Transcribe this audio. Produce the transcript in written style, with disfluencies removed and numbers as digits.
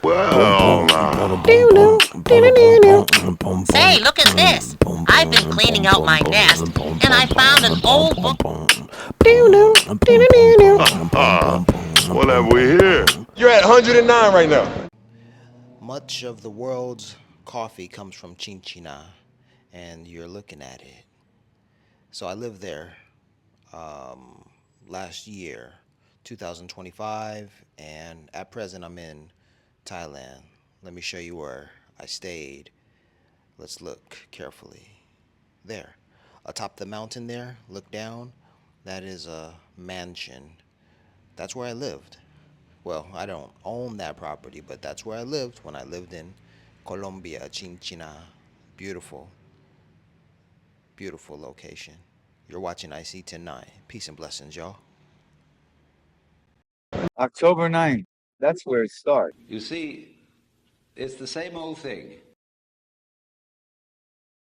Well, Say, look at this. I've been cleaning out my nest, and I found an old book. what have we here? You're at 109 right now. Much of the world's coffee comes from Chinchina, and you're looking at it. So I lived there last year, 2025, and at present I'm in Thailand. Let me show you where I stayed. Let's look carefully. There, atop the mountain there, look down. That is a mansion. That's where I lived. Well, I don't own that property, but that's where I lived when I lived in Colombia, Chinchina. Beautiful, beautiful location. You're watching iSee109. Peace and blessings, y'all. October 9th. That's where it starts. You see, it's the same old thing.